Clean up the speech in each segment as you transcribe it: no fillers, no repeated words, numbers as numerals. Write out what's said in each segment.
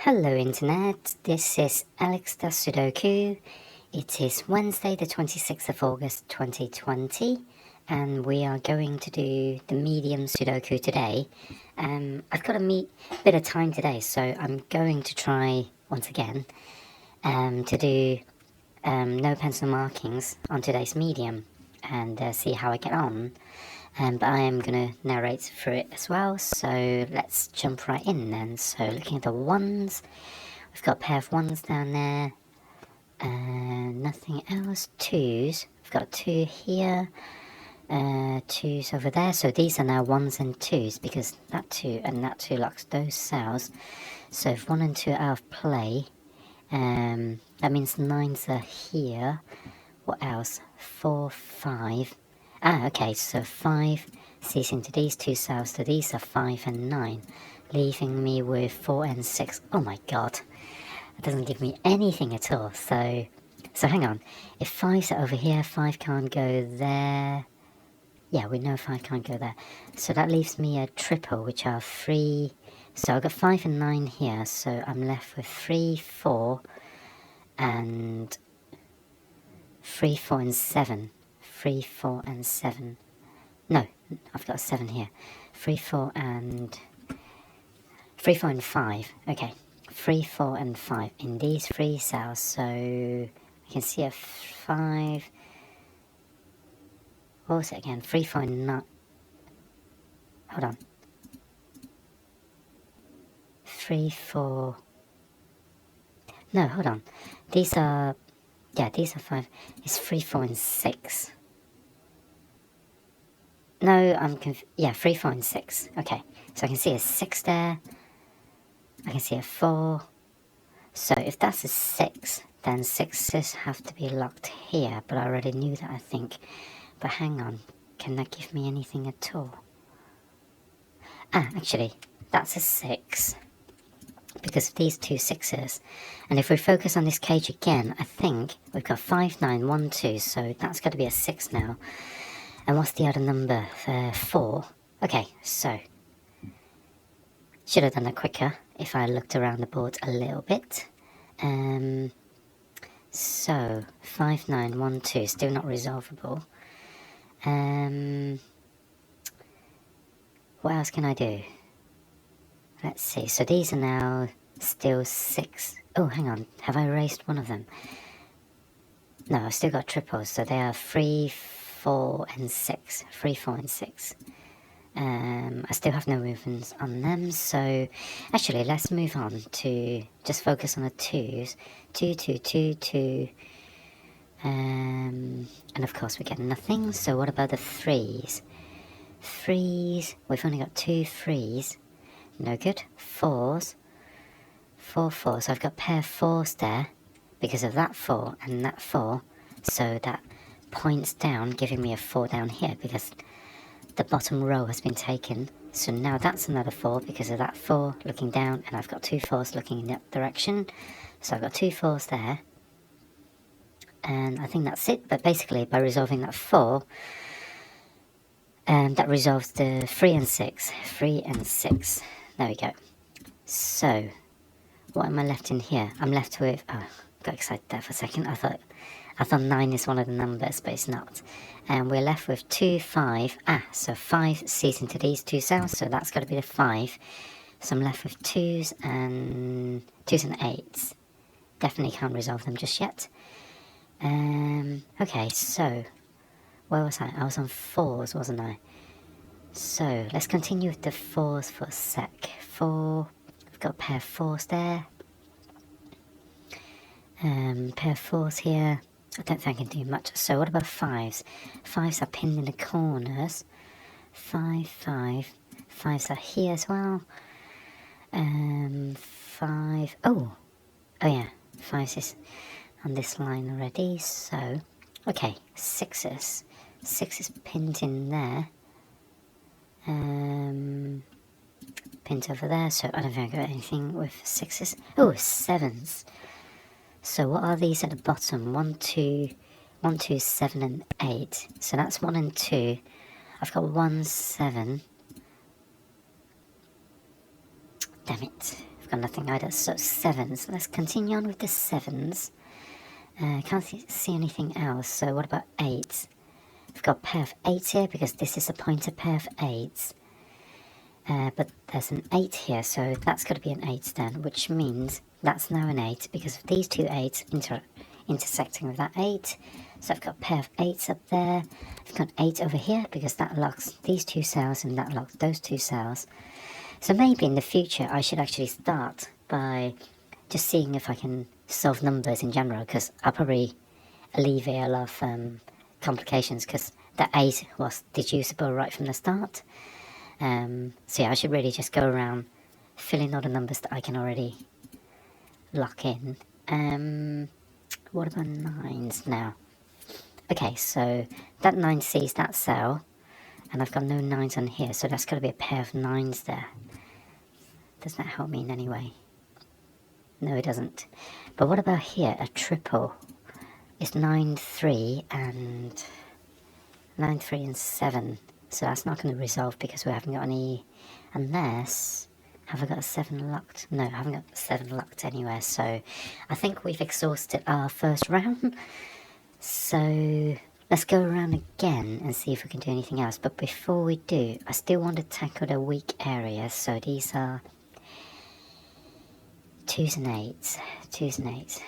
Hello Internet, this is Alex the Sudoku. It is Wednesday the 26th of August 2020 and we are going to do the medium Sudoku today. I've got a bit of time today, so I'm going to try once again to do no pencil markings on today's medium and see how I get on. But I am going to narrate through it as well, so let's jump right in then. So looking at the ones, we've got a pair of ones down there, nothing else. Twos, we've got a two here, twos over there, so these are now ones and twos because that two and that two locks those cells. So if one and two are out of play, that means nines are here. What else? 4, 5. Okay, so 5 sees into these two cells, so these are 5 and 9, leaving me with 4 and 6. Oh my god, that doesn't give me anything at all. So hang on, if 5s are over here, 5 can't go there. Yeah, we know 5 can't go there. So that leaves me a triple, which are 3. So I've got 5 and 9 here, so I'm left with 3, 4, and 3, 4 and 7. 3, 4 and 7. No, I've got a 7 here. 3, 4 and 5. Okay, 3, 4 and 5 in these 3 cells. So I can see a 5. What was it again? 3, 4 and 9. Hold on. 3, 4. No, hold on. These are 5. It's 3, 4 and 6. No, I'm yeah, 3, 4 and 6. Okay, so I can see a 6 there. I can see a 4. So if that's a 6, then 6s have to be locked here. But I already knew that, I think. But hang on, can that give me anything at all? Actually, that's a 6. Because of these two 6s. And if we focus on this cage again, I think we've got 5, 9, 1, 2. So that's got to be a 6 now. And what's the other number? 4. Okay, so should have done that quicker if I looked around the board a little bit. So 5, 9, 1, 2, still not resolvable. What else can I do? Let's see. So these are now still 6. Oh, hang on. Have I erased one of them? No, I've still got triples. So they are 3, 4 and 6. 3, 4 and 6. I still have no movements on them, so actually let's move on to just focus on the 2s. 2, 2, 2, 2. And of course we get nothing, so what about the 3s? 3s, we've only got 2 3s. No good. 4s. 4, 4. So I've got a pair of 4s there because of that 4 and that 4. So that points down, giving me a 4 down here because the bottom row has been taken. So now that's another 4 because of that 4 looking down, and I've got 2 4s looking in that direction. So I've got 2 4s there. And I think that's it. But basically by resolving that 4, that resolves the 3 and 6. 3 and 6. There we go. So what am I left in here? I'm left with, got excited there for a second. I thought 9 is one of the numbers, but it's not. And we're left with 2, 5. So 5 sees into these 2 cells, so that's got to be the 5. So I'm left with 2s and 8s. Definitely can't resolve them just yet. Okay, so where was I? I was on 4s, wasn't I? So let's continue with the 4s for a sec. 4. I've got a pair of 4s there. Pair of 4s here. I don't think I can do much. So what about 5s? 5s are pinned in the corners. 5, 5. 5s are here as well. 5. Oh yeah. 5s is on this line already. So, okay. 6s. 6 is pinned in there. Pinned over there. So I don't think I got anything with 6s. Oh, 7s. So what are these at the bottom? 1, 2, 7 and 8. So that's 1 and 2. I've got 1, 7. Damn it. I've got nothing either. So sevens. Let's continue on with the sevens. Can't see anything else. So what about eights? I've got a pair of eights here because this is a pointed pair of eights. But there's an 8 here, so that's got to be an 8 then, which means that's now an 8 because of these two 8s intersecting with that 8. So I've got a pair of 8s up there. I've got 8 over here because that locks these two cells and that locks those two cells. So maybe in the future I should actually start by just seeing if I can solve numbers in general, because I'll probably alleviate a lot of complications because the 8 was deducible right from the start. So yeah, I should really just go around filling all the numbers that I can already lock in. What about 9s now? Okay, so that 9 sees that cell, and I've got no 9s on here, so that's got to be a pair of 9s there. Does that help me in any way? No, it doesn't. But what about here? A triple. It's 9, 3, and 9, 3, and 7. So that's not going to resolve because we haven't got any, unless, have I got a 7 locked? No, I haven't got 7 locked anywhere. So I think we've exhausted our first round. So let's go around again and see if we can do anything else. But before we do, I still want to tackle the weak areas. So these are 2s and 8s, 2s and 8s.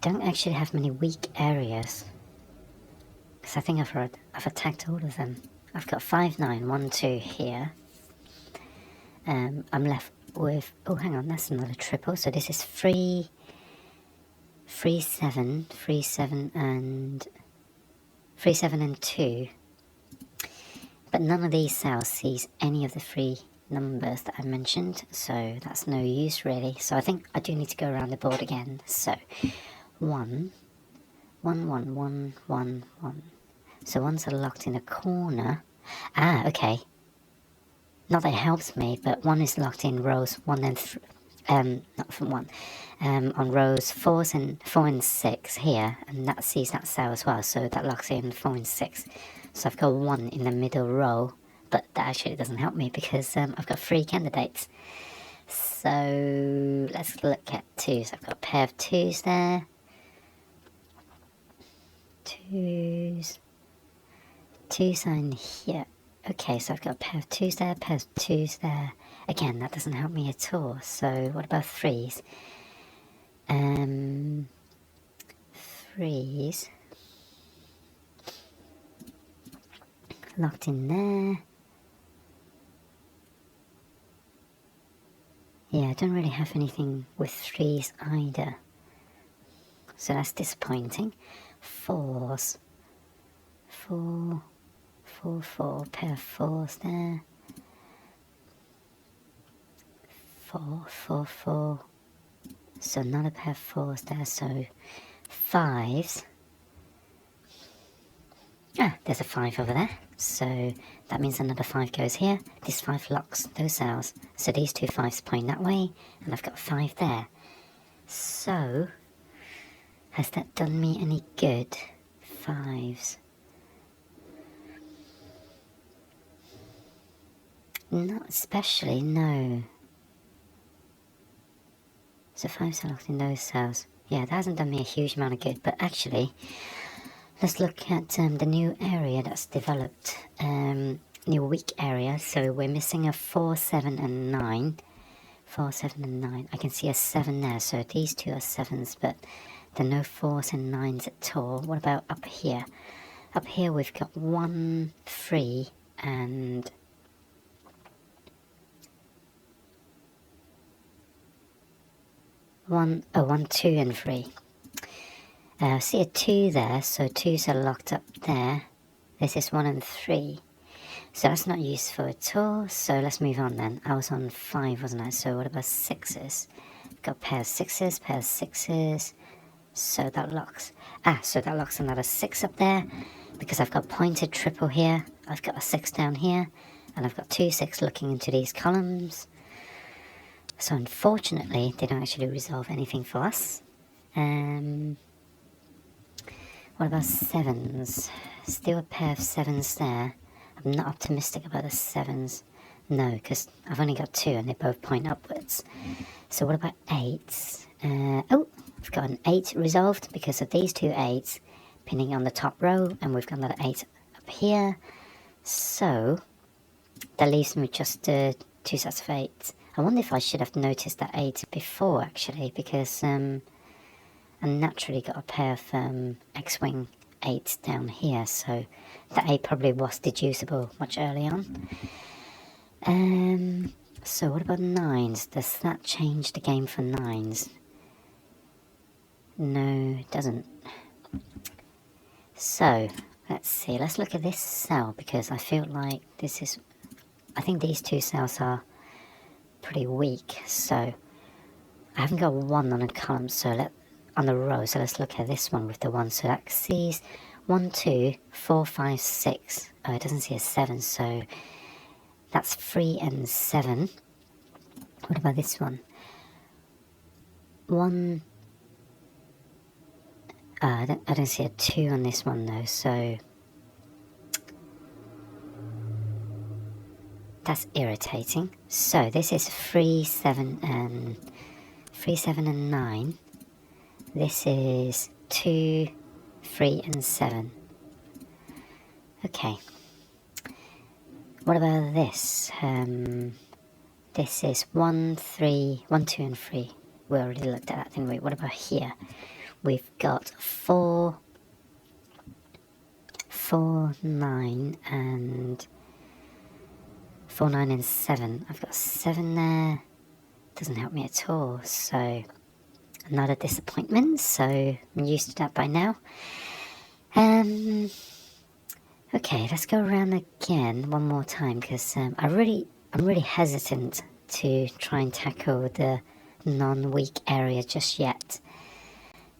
Don't actually have many weak areas, because I think I've attacked all of them. I've got 5, 9, 1, 2 here. I'm left with, oh hang on, that's another triple. So this is 3, 3, 7, 3, 7 and 3, 7 and 2. But none of these cells sees any of the 3 numbers that I mentioned, so that's no use really. So I think I do need to go around the board again. So 1, 1, 1, 1, 1, 1. So ones are locked in a corner. Ah, okay. Not that it helps me, but one is locked in rows 1 and not from 1. On rows 4 and 6 here, and that sees that cell as well. So that locks in 4 and 6. So I've got 1 in the middle row, but that actually doesn't help me because I've got 3 candidates. So let's look at 2s. I've got a pair of 2s there. 2s are in here. Okay, so I've got a pair of 2s there, a pair of 2s there. Again, that doesn't help me at all. So what about 3s? 3s locked in there. Yeah, I don't really have anything with 3s either, so that's disappointing. 4s, 4, 4, 4, pair of 4s there. 4, 4, 4. So another pair of 4s there. So 5s. Ah, there's a 5 over there. So that means another 5 goes here. This 5 locks those cells. So these two 5s point that way, and I've got 5 there. So has that done me any good? 5s. Not especially, no. So 5s are locked in those cells. Yeah, that hasn't done me a huge amount of good, but actually, let's look at the new area that's developed. New weak area. So we're missing a 4, 7 and 9. 4, 7 and 9. I can see a 7 there, so these two are 7s, but there are no 4s and 9s at all. What about up here? Up here we've got 1, 3 and 1, 2 and 3. I see a 2 there, so 2s are locked up there. This is 1 and 3. So that's not useful at all. So let's move on then. I was on 5, wasn't I? So what about 6s? Got a pair of 6s, pair of 6s. So that locks. So that locks another 6 up there. Because I've got pointed triple here. I've got a 6 down here. And I've got 2 6 looking into these columns. So unfortunately, they don't actually resolve anything for us. What about 7s? Still a pair of 7s there. I'm not optimistic about the 7s. No, because I've only got 2 and they both point upwards. So what about 8s? Oh, we've got an 8 resolved because of these 2 8s pinning on the top row, and we've got another 8 up here. So that leaves me with just 2 sets of 8s. I wonder if I should have noticed that 8 before, actually, because I naturally got a pair of X-Wing 8s down here, so that 8 probably was deducible much early on. So what about 9s? Does that change the game for 9s? No, it doesn't. So, let's see. Let's look at this cell, because I feel like this is... I think these 2 cells are pretty weak. So, I haven't got 1 on a column, on the row. So let's look at this one with the 1. So that sees 1, 2, 4, 5, 6. Oh, it doesn't see a 7, so... That's 3 and 7. What about this one? 1... I don't see a 2 on this one though, so... That's irritating. So this is 3, 7 and 9. This is 2, 3 and 7. Okay. What about this? This is 1, 2 and 3. We already looked at that, didn't we? What about here? We've got 4, 9 and 4, 9 and 7. I've got 7 there. Doesn't help me at all. So another disappointment. So I'm used to that by now. Okay, let's go around again one more time, because I'm really hesitant to try and tackle the non-weak area just yet.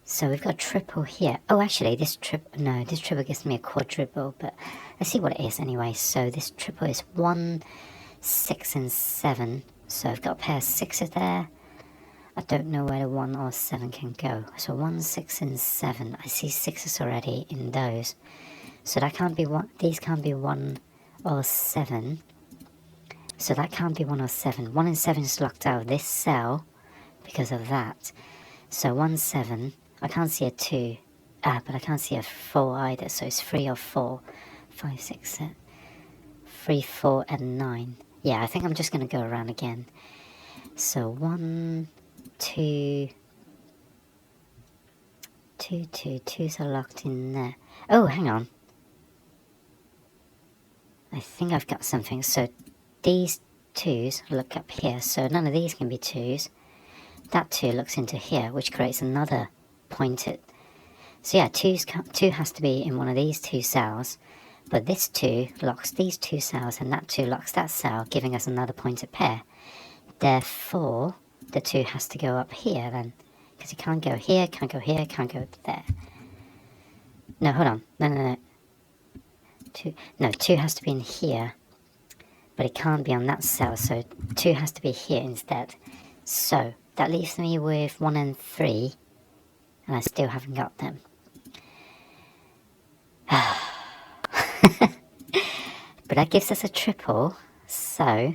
So we've got a triple here. Oh, actually, this triple gives me a quadruple, but let's see what it is anyway. So this triple is 1, 6 and 7. So I've got a pair of 6s there. I don't know where the 1 or 7 can go. So 1, 6 and 7. I see 6s already in those. So that can't be 1. These can't be 1 or 7. So that can't be 1 or 7. 1 and 7 is locked out of this cell because of that. So 1, 7. I can't see a 2. But I can't see a 4 either. So it's 3 or 4. 5, 6, 7. 3, 4 and 9. Yeah, I think I'm just going to go around again. So 1, 2... 2, 2. 2s are locked in there. Oh, hang on. I think I've got something. So these 2s look up here. So none of these can be 2s. That 2 looks into here, which creates another pointed. So yeah, 2 has to be in one of these 2 cells. But this 2 locks these 2 cells, and that 2 locks that cell, giving us another pointed pair. Therefore, the 2 has to go up here then. Because it can't go here, can't go here, can't go there. No, hold on. No. 2 has to be in here, but it can't be on that cell, so 2 has to be here instead. So that leaves me with 1 and 3, and I still haven't got them. But that gives us a triple, so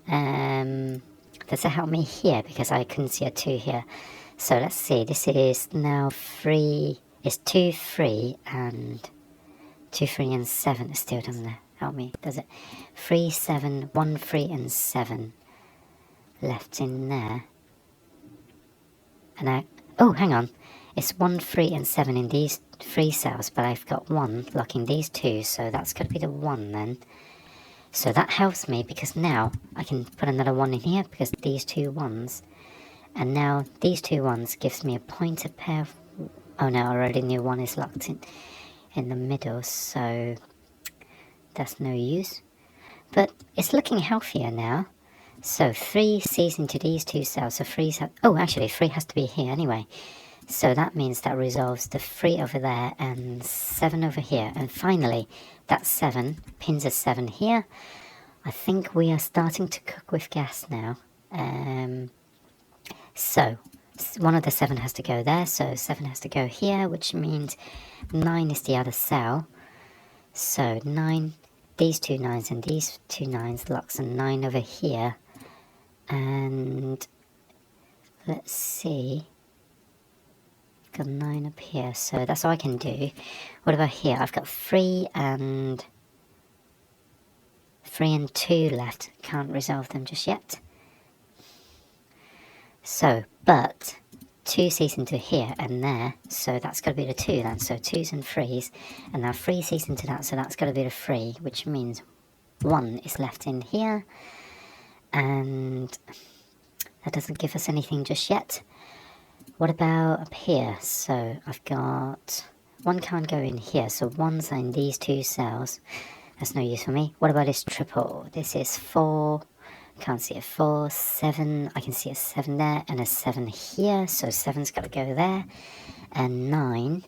does it help me here, because I couldn't see a 2 here. So let's see, this is now 3, it's 2, 3 and 2, 3 and 7. It still doesn't help me, does it? 3, 7, 1, 3 and 7 left in there. And oh, hang on. It's 1, 3 and 7 in these 3 cells, but I've got 1 locking these 2, so that's got to be the 1 then. So that helps me, because now I can put another 1 in here, because these 2 1s. And now these 2 1s gives me a pointed pair of... Oh no, I already knew 1 is locked in the middle, so that's no use. But it's looking healthier now. So 3 sees into these 2 cells, so 3... Oh, actually 3 has to be here anyway. So that means that resolves the 3 over there and 7 over here. And finally, that 7 pins a 7 here. I think we are starting to cook with gas now. So one of the 7 has to go there, so 7 has to go here, which means 9 is the other cell. So 9, these 2 9s and these 2 9s locks a 9 over here. And let's see, got a 9 up here, so that's all I can do. What about here? I've got 3 and 2 left. Can't resolve them just yet. So, but 2 sees into here and there, so that's got to be the 2 then. So 2s and 3s, and now 3 sees into that, so that's got to be the 3, which means 1 is left in here, and that doesn't give us anything just yet. What about up here? So I've got 1 can't go in here, so 1's in these 2 cells. That's no use for me. What about this triple? This is 4. Can't see a 4, 7, I can see a 7 there, and a 7 here, so 7's got to go there, and 9,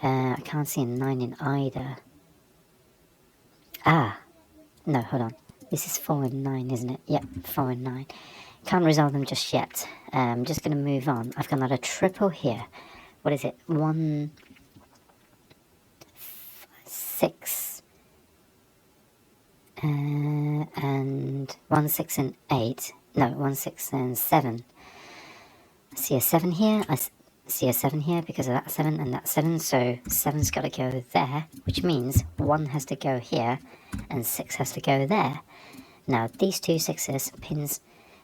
I can't see a 9 in either. Ah, no, hold on, this is 4 and 9, isn't it? Yep, 4 and 9. Can't resolve them just yet. I'm just going to move on. I've got another triple here. What is it? 1, 6, and 1, 6 and 8. No, 1, 6 and 7. I see a 7 here. I see a 7 here because of that 7 and that 7. So 7's got to go there, which means 1 has to go here and 6 has to go there. Now these 2 6s pins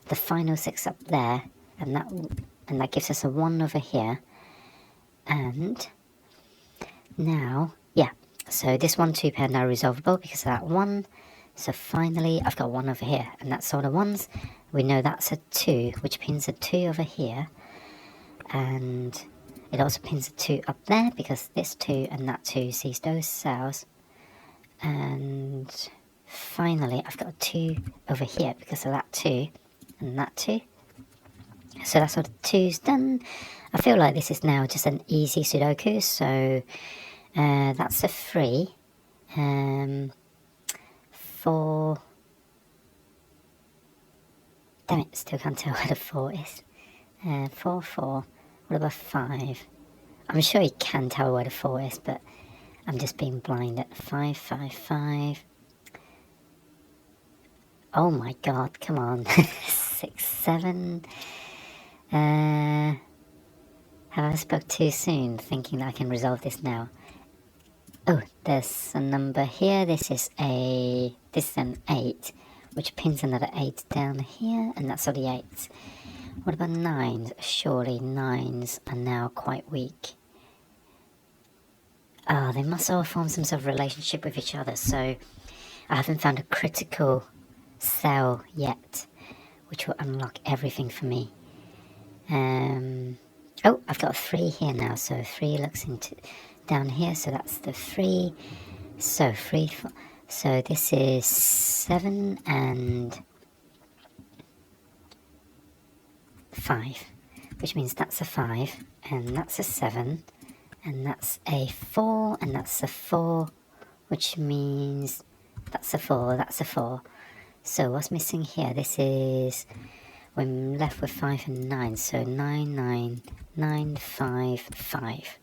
the final 6 up there, and that gives us a 1 over here. And now, yeah, so this 1 2 pair now resolvable because of that 1. So finally I've got 1 over here, and that's all the 1s. We know that's a 2, which pins a 2 over here, and it also pins a 2 up there because this 2 and that 2 sees those cells. And finally I've got a 2 over here because of that 2 and that 2. So that's all the 2's done. I feel like this is now just an easy Sudoku, so that's a 3. 4. Damn it, still can't tell where the 4 is. 4, 4. What about 5? I'm sure you can tell where the 4 is, but I'm just being blind at 5, 5, 5. Oh my god, come on. 6, 7. Have I spoke too soon, thinking that I can resolve this now? Oh, there's a number here. This is an 8, which pins another 8 down here, and that's all the 8s. What about 9s? Surely 9s are now quite weak. Ah, they must all form some sort of relationship with each other, so I haven't found a critical cell yet, which will unlock everything for me. Oh, I've got a 3 here now, so 3 looks into down here, so that's the 3. So 3, 4. So this is 7 and 5, which means that's a 5, and that's a 7, and that's a 4, and that's a 4, which means that's a 4, that's a 4. So what's missing here? This is, we're left with 5 and 9, so 9, 9, 9, 5, 5.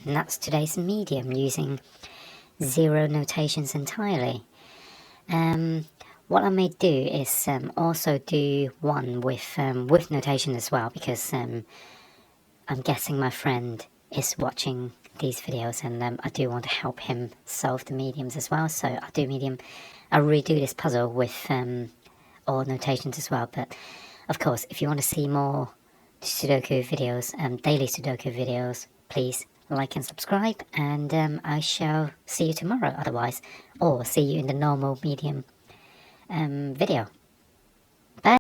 And that's today's medium, using 0 notations entirely. What I may do is also do one with notation as well, because I'm guessing my friend is watching these videos, and I do want to help him solve the mediums as well. So I'll redo this puzzle with all notations as well. But of course, if you want to see more Sudoku videos, daily Sudoku videos, please like and subscribe, and I shall see you tomorrow otherwise, or see you in the normal medium video.